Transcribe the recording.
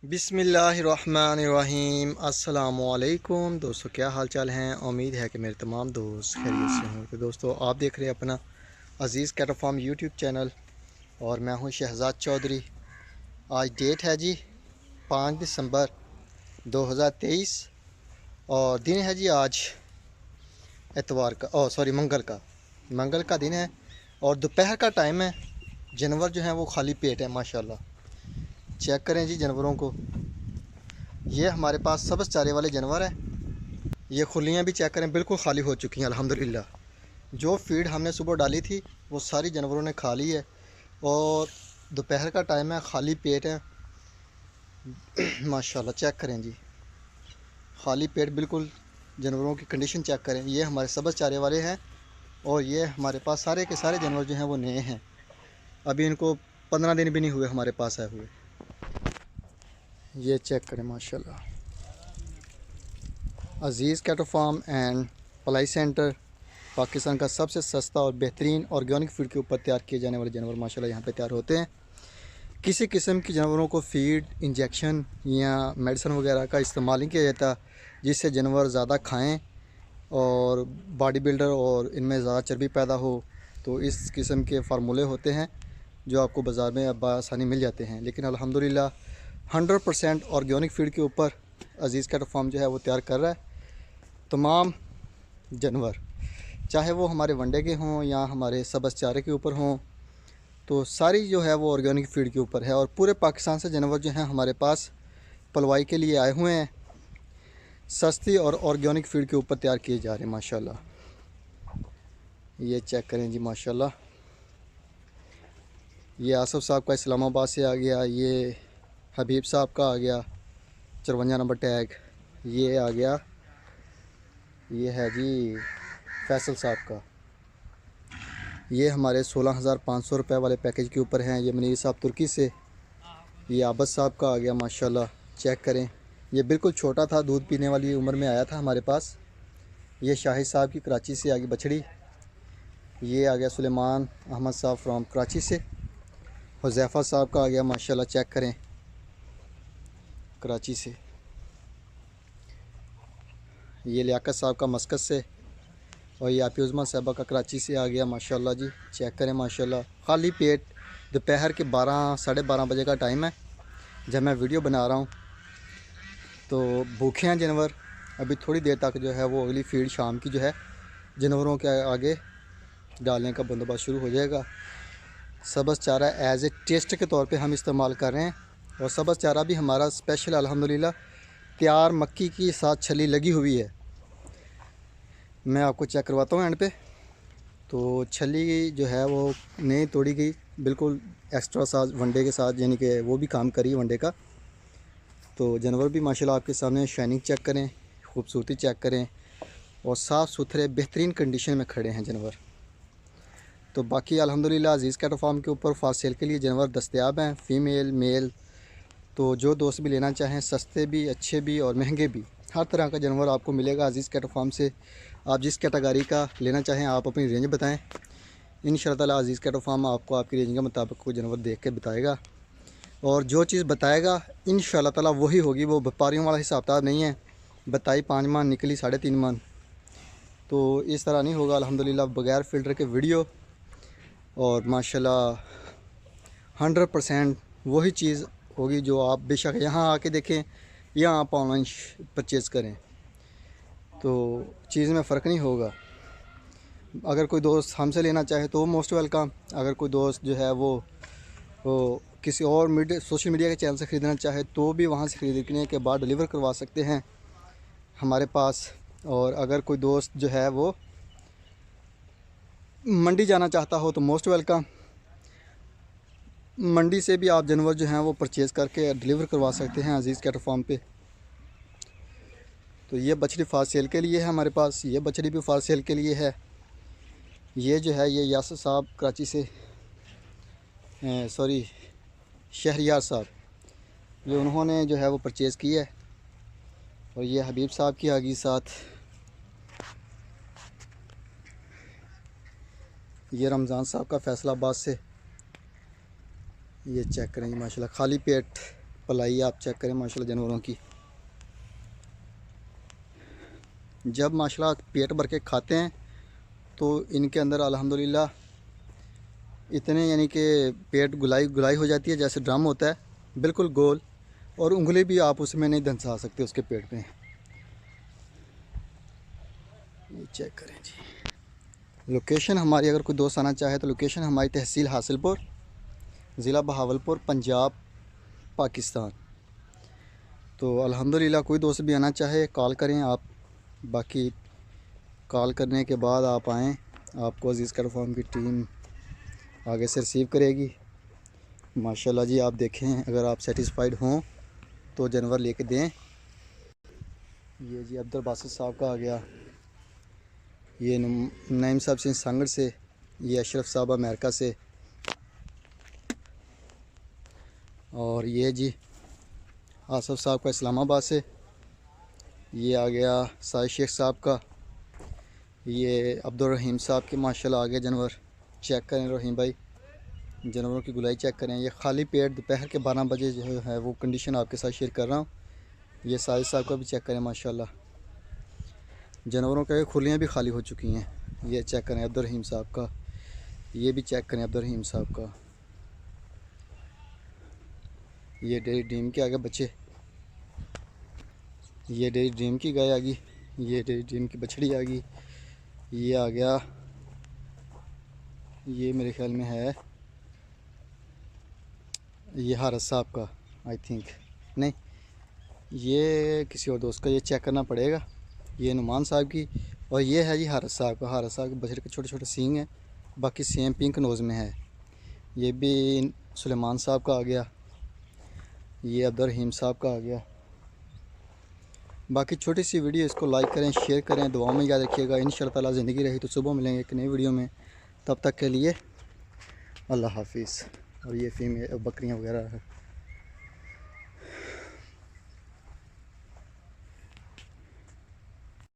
बिस्मिल्लाहिर्रहमानिर्रहीम। अस्सलामुअलैकुम दोस्तों, क्या हाल चाल हैं। उम्मीद है कि मेरे तमाम दोस्त खैरियत से हों। तो दोस्तों, आप देख रहे हैं अपना अज़ीज़ कैटल फार्म यूट्यूब चैनल और मैं हूं शहजाद चौधरी। आज डेट है जी 5 दिसंबर 2023 और दिन है जी आज एतवार का, मंगल का दिन है और दोपहर का टाइम है। जानवर जो हैं वो खाली पेट है माशाल्लाह। चेक करें जी जानवरों को। ये हमारे पास सब्ज़ चारे वाले जानवर हैं। ये खुलियाँ भी चेक करें, बिल्कुल खाली हो चुकी हैं अल्हम्दुलिल्लाह। जो फीड हमने सुबह डाली थी वो सारी जानवरों ने खा ली है और दोपहर का टाइम है, खाली पेट है माशाल्लाह। चेक करें जी, खाली पेट बिल्कुल। जानवरों की कंडीशन चेक करें। ये हमारे सब्ज़ चारे वाले हैं और ये हमारे पास सारे के सारे जानवर जो हैं वो नए हैं। अभी इनको 15 दिन भी नहीं हुए हमारे पास आए हुए। ये चेक करें माशाल्लाह। अज़ीज़ कैटल फार्म एंड पलाई सेंटर पाकिस्तान का सबसे सस्ता और बेहतरीन ऑर्गेनिक फीड के ऊपर तैयार किए जाने वाले जानवर माशाल्लाह यहाँ पे तैयार होते हैं। किसी किस्म की जानवरों को फीड, इंजेक्शन या मेडिसिन वगैरह का इस्तेमाल नहीं किया जाता जिससे जानवर ज़्यादा खाएं और बॉडी बिल्डर और इनमें ज़्यादा चर्बी पैदा हो। तो इस किस्म के फार्मूले होते हैं जो आपको बाज़ार में अब आसानी मिल जाते हैं। लेकिन अल्हम्दुलिल्लाह 100% ऑर्गेनिक फीड के ऊपर अज़ीज़ कैटल फार्म जो है वो तैयार कर रहा है। तमाम जानवर, चाहे वो हमारे वनडे के हों या हमारे सब्ज़ चारे के ऊपर हों, तो सारी जो है वो ऑर्गेनिक फीड के ऊपर है। और पूरे पाकिस्तान से जानवर जो हैं हमारे पास पलवाई के लिए आए हुए हैं। सस्ती और ऑर्गेनिक फीड के ऊपर तैयार किए जा रहे हैं माशाल्लाह। ये चेक करें जी माशाल्लाह। ये आसफ़ साहब का इस्लामाबाद से आ गया, ये हबीब साहब का आ गया 54 नंबर टैग, ये आ गया, ये है जी फैसल साहब का। ये हमारे 16,500 रुपये वाले पैकेज के ऊपर हैं। ये मनीर साहब तुर्की से। ये आबद साहब का आ गया माशाल्लाह। चेक करें, ये बिल्कुल छोटा था, दूध पीने वाली उम्र में आया था हमारे पास। ये शाहिद साहब की कराची से आ गई बछड़ी। ये आ गया सुलेमान अहमद साहब फ्रॉम कराची से। हुज़ैफ़ा साहब का आ गया माशाल्लाह। चेक करें, कराची से। ये लियाकत साहब का मस्कत से और ये आपी उज़मा साहबा का कराची से आ गया माशाल्लाह जी। चेक करें माशाल्लाह, खाली पेट। दोपहर के 12 साढ़े 12 बजे का टाइम है जब मैं वीडियो बना रहा हूँ। तो भूखे हैं जानवर। अभी थोड़ी देर तक जो है वो अगली फीड शाम की जो है जानवरों के आगे डालने का बंदोबस्त शुरू हो जाएगा। सब्ज़ चारा एज़ ए टेस्ट के तौर पे हम इस्तेमाल कर रहे हैं और सब्ज़ चारा भी हमारा स्पेशल अल्हम्दुलिल्लाह तैयार मक्की की साथ छली लगी हुई है। मैं आपको चेक करवाता हूँ एंड पे। तो छली जो है वो नहीं तोड़ी गई, बिल्कुल एक्स्ट्रा साथ वनडे के साथ, यानी कि वो भी काम करी वनडे का। तो जानवर भी माशाल्लाह आपके सामने शाइनिंग चेक करें, खूबसूरती चेक करें और साफ़ सुथरे बेहतरीन कंडीशन में खड़े हैं जानवर। तो बाकी अल्हम्दुलिल्लाह अज़ीज़ कैटल फार्म के ऊपर फास्ट सेल के लिए जानवर दस्तयाब हैं, फ़ीमेल मेल। तो जो दोस्त भी लेना चाहें, सस्ते भी, अच्छे भी और महंगे भी, हर तरह का जानवर आपको मिलेगा अज़ीज़ कैटल फार्म से। आप जिस कैटेगरी का लेना चाहें आप अपनी रेंज बताएं। इंशाअल्लाह अज़ीज़ कैटल फार्म आपको आपकी रेंज के मुताबिक कोई जानवर देख के बताएगा और जो चीज़ बताएगा इंशाअल्लाह ताला वही होगी। वो व्यापारियों वाला हिसाब किताब नहीं है, बताई 5 मन निकली 3.5 मन, तो इस तरह नहीं होगा। अल्हम्दुलिल्लाह बगैर फ़िल्टर के वीडियो और माशाल्लाह 100% वही चीज़ होगी जो आप बेशक यहाँ आके देखें या आप ऑनलाइन परचेज़ करें, तो चीज़ में फ़र्क नहीं होगा। अगर कोई दोस्त हमसे लेना चाहे तो मोस्ट वेलकम। अगर कोई दोस्त जो है वो किसी और सोशल मीडिया के चैनल से ख़रीदना चाहे तो भी वहाँ से ख़रीदने के बाद डिलीवर करवा सकते हैं हमारे पास। और अगर कोई दोस्त जो है वो मंडी जाना चाहता हो तो मोस्ट वेलकम। मंडी से भी आप जानवर जो हैं वो परचेज़ करके डिलीवर करवा सकते हैं अज़ीज़ कैटल फार्म पे। तो ये बछड़ी फास्ट सेल के लिए है हमारे पास, ये बछड़ी भी फास्ट सेल के लिए है। ये जो है ये यासर साहब कराची से, सॉरी शहरियार साहब, ये उन्होंने जो है वो परचेज़ की है। और ये हबीब साहब की आ गई साथ। ये रमज़ान साहब का फैसलाबाद से। ये चेक करेंगे माशाल्लाह, खाली पेट पलाई आप चेक करें माशाल्लाह जानवरों की। जब माशाल्लाह पेट भर के खाते हैं तो इनके अंदर अल्हम्दुलिल्लाह इतने यानी कि पेट गुलाई गुलाई हो जाती है, जैसे ड्रम होता है बिल्कुल गोल, और उंगली भी आप उसमें नहीं धंसा सकते उसके पेट में। ये चेक करें जी। लोकेशन हमारी, अगर कोई दोस्त आना चाहे तो लोकेशन हमारी तहसील हासिलपुर, ज़िला बहावलपुर, पंजाब, पाकिस्तान। तो अल्हम्दुलिल्लाह कोई दोस्त भी आना चाहे कॉल करें आप। बाकी कॉल करने के बाद आप आएँ, आपको अजीज़ कैटल फार्म की टीम आगे से रिसीव करेगी माशाल्लाह जी। आप देखें, अगर आप सेटिस्फाइड हों तो जानवर लेके दें। ये जी अब्दुल बासित साहब का आ गया, ये नईम साहब से संगड़ से, ये अशरफ साहब अमेरिका से, और ये जी आसफ साहब का इस्लामाबाद से। ये आ गया साहिद शेख साहब का, ये अब्दुल रहीम साहब के माशाल्लाह आ गए जानवर। चेक करें रहीम भाई, जानवरों की गुलाई चेक करें। ये खाली पेट दोपहर के 12 बजे जो है वो कंडीशन आपके साथ शेयर कर रहा हूँ। ये साहिद साहब का भी चेक करें माशाल्लाह, जानवरों के खुलियाँ भी खाली हो चुकी हैं। ये चेक करें अब्दुल रहीम साहब का, ये भी चेक करें अब्दुल रहीम साहब का। ये डेरी ड्रीम के आगे बच्चे, ये डेरी ड्रीम की गाय आ गई, ये डेरी ड्रीम की बछड़ी आ गई। ये आ गया, ये मेरे ख्याल में है ये हारस साहब का, आई थिंक, नहीं ये किसी और दोस्त का, ये चेक करना पड़ेगा। ये नुमान साहब की, और ये है जी हारस साहब का। हारस साहब के बछड़े के छोटे छोटे सींग हैं, बाकी सेम पिंक नोज़ में है। ये भी सुलेमान साहब का आ गया, ये अब्दुल रहीम साहब का आ गया। बाकी छोटी सी वीडियो, इसको लाइक करें, शेयर करें, दुआओं में याद रखिएगा। इंशाअल्लाह ताला ज़िंदगी रही तो सुबह मिलेंगे एक नई वीडियो में। तब तक के लिए अल्लाह हाफिज़। और ये फीमेल बकरियां वगैरह है।